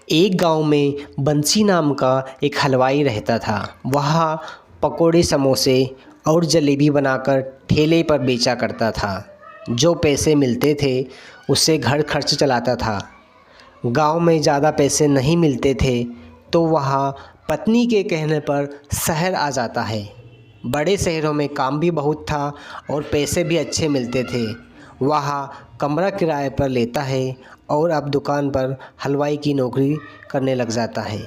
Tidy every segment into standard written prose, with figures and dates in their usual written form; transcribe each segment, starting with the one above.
एक गांव में बंसी नाम का एक हलवाई रहता था। वह पकोड़े, समोसे और जलेबी बनाकर ठेले पर बेचा करता था। जो पैसे मिलते थे उससे घर खर्च चलाता था। गांव में ज़्यादा पैसे नहीं मिलते थे तो वह पत्नी के कहने पर शहर आ जाता है। बड़े शहरों में काम भी बहुत था और पैसे भी अच्छे मिलते थे। वह कमरा किराए पर लेता है और अब दुकान पर हलवाई की नौकरी करने लग जाता है।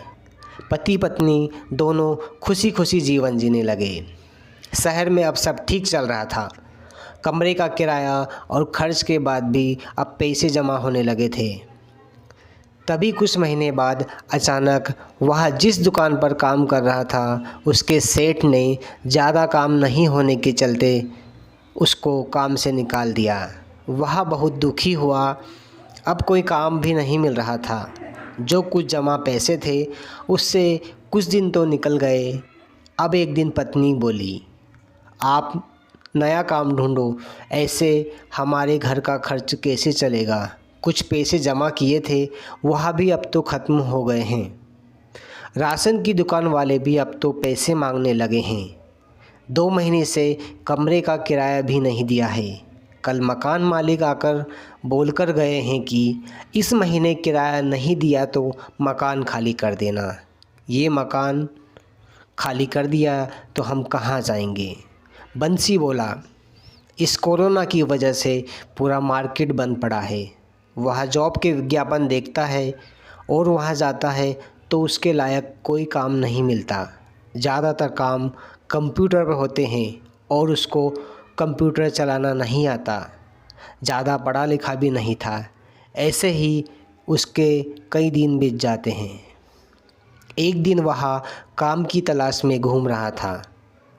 पति पत्नी दोनों खुशी खुशी जीवन जीने लगे। शहर में अब सब ठीक चल रहा था। कमरे का किराया और खर्च के बाद भी अब पैसे जमा होने लगे थे। तभी कुछ महीने बाद अचानक वह जिस दुकान पर काम कर रहा था उसके सेठ ने ज़्यादा काम नहीं होने के चलते उसको काम से निकाल दिया। वह बहुत दुखी हुआ। अब कोई काम भी नहीं मिल रहा था। जो कुछ जमा पैसे थे उससे कुछ दिन तो निकल गए। अब एक दिन पत्नी बोली, आप नया काम ढूंढो, ऐसे हमारे घर का खर्च कैसे चलेगा। कुछ पैसे जमा किए थे वह भी अब तो ख़त्म हो गए हैं। राशन की दुकान वाले भी अब तो पैसे मांगने लगे हैं। 2 महीने से कमरे का किराया भी नहीं दिया है। कल मकान मालिक आकर बोलकर गए हैं कि इस महीने किराया नहीं दिया तो मकान खाली कर देना। ये मकान खाली कर दिया तो हम कहाँ जाएंगे। बंसी बोला, इस कोरोना की वजह से पूरा मार्केट बंद पड़ा है। वह जॉब के विज्ञापन देखता है और वहाँ जाता है तो उसके लायक कोई काम नहीं मिलता। ज़्यादातर काम कंप्यूटर पर होते हैं और उसको कंप्यूटर चलाना नहीं आता। ज़्यादा पढ़ा लिखा भी नहीं था। ऐसे ही उसके कई दिन बीत जाते हैं। एक दिन वह काम की तलाश में घूम रहा था।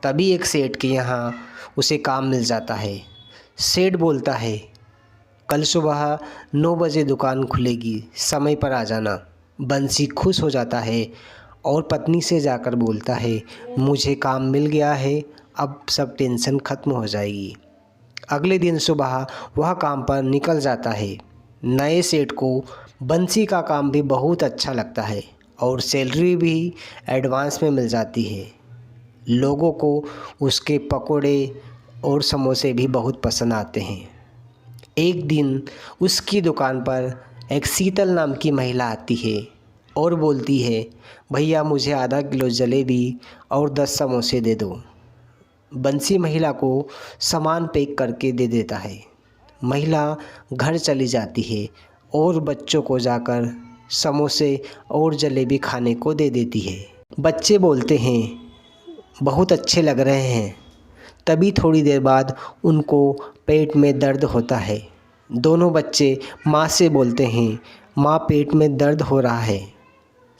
तभी एक सेठ के यहाँ उसे काम मिल जाता है। सेठ बोलता है, कल सुबह 9 बजे दुकान खुलेगी, समय पर आ जाना। बंसी खुश हो जाता है और पत्नी से जाकर बोलता है, मुझे काम मिल गया है, अब सब टेंशन ख़त्म हो जाएगी। अगले दिन सुबह वह काम पर निकल जाता है। नए सेठ को बंसी का काम भी बहुत अच्छा लगता है और सैलरी भी एडवांस में मिल जाती है। लोगों को उसके पकोड़े और समोसे भी बहुत पसंद आते हैं। एक दिन उसकी दुकान पर एक शीतल नाम की महिला आती है और बोलती है, भैया मुझे आधा किलो जलेबी और 10 समोसे दे दो। बंसी महिला को सामान पैक करके दे देता है। महिला घर चली जाती है और बच्चों को जाकर समोसे और जलेबी खाने को दे देती है। बच्चे बोलते हैं, बहुत अच्छे लग रहे हैं। तभी थोड़ी देर बाद उनको पेट में दर्द होता है। दोनों बच्चे माँ से बोलते हैं, माँ पेट में दर्द हो रहा है।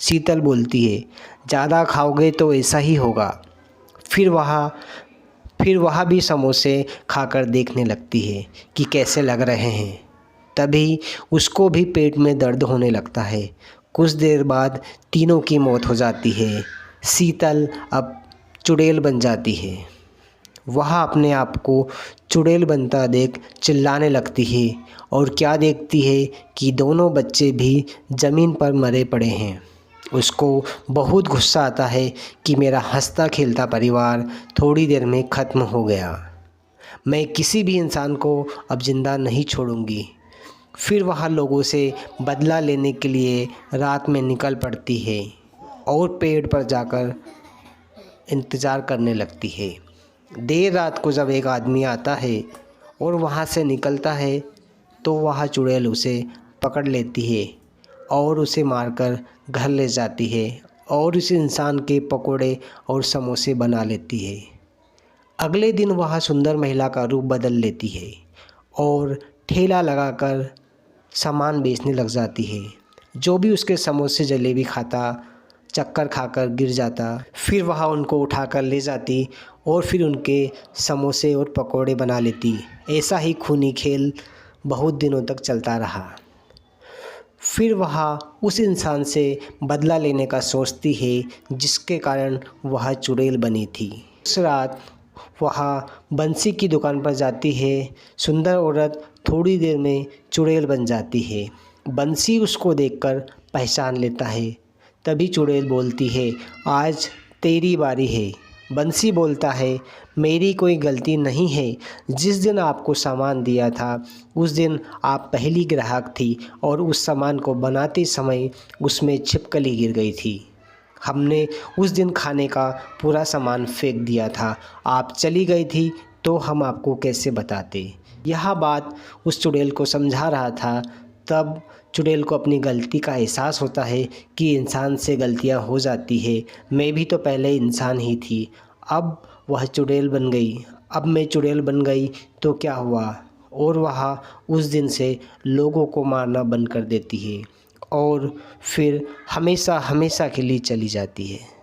शीतल बोलती है, ज़्यादा खाओगे तो ऐसा ही होगा। फिर वह भी समोसे खाकर देखने लगती है कि कैसे लग रहे हैं। तभी उसको भी पेट में दर्द होने लगता है। कुछ देर बाद तीनों की मौत हो जाती है। शीतल अब चुड़ैल बन जाती है। वह अपने आप को चुड़ैल बनता देख चिल्लाने लगती है और क्या देखती है कि दोनों बच्चे भी ज़मीन पर मरे पड़े हैं। उसको बहुत गुस्सा आता है कि मेरा हंसता खेलता परिवार थोड़ी देर में ख़त्म हो गया। मैं किसी भी इंसान को अब ज़िंदा नहीं छोड़ूंगी। फिर वह लोगों से बदला लेने के लिए रात में निकल पड़ती है और पेड़ पर जाकर इंतज़ार करने लगती है। देर रात को जब एक आदमी आता है और वहाँ से निकलता है तो वह चुड़ैल उसे पकड़ लेती है और उसे मारकर घर ले जाती है और उस इंसान के पकोड़े और समोसे बना लेती है। अगले दिन वह सुंदर महिला का रूप बदल लेती है और ठेला लगाकर सामान बेचने लग जाती है। जो भी उसके समोसे जलेबी खाता चक्कर खाकर गिर जाता। फिर वह उनको उठाकर ले जाती और फिर उनके समोसे और पकोड़े बना लेती। ऐसा ही खूनी खेल बहुत दिनों तक चलता रहा। फिर वह उस इंसान से बदला लेने का सोचती है जिसके कारण वह चुड़ैल बनी थी। उस रात वह बंसी की दुकान पर जाती है। सुंदर औरत थोड़ी देर में चुड़ैल बन जाती है। बंसी उसको देखकर पहचान लेता है। तभी चुड़ैल बोलती है, आज तेरी बारी है। बंसी बोलता है, मेरी कोई गलती नहीं है। जिस दिन आपको सामान दिया था उस दिन आप पहली ग्राहक थी और उस सामान को बनाते समय उसमें छिपकली गिर गई थी। हमने उस दिन खाने का पूरा सामान फेंक दिया था। आप चली गई थी तो हम आपको कैसे बताते। यह बात उस चुड़ैल को समझा रहा था। तब चुड़ैल को अपनी गलती का एहसास होता है कि इंसान से गलतियां हो जाती है। मैं भी तो पहले इंसान ही थी, अब वह चुड़ैल बन गई। अब मैं चुड़ैल बन गई तो क्या हुआ। और वह उस दिन से लोगों को मारना बंद कर देती है और फिर हमेशा हमेशा के लिए चली जाती है।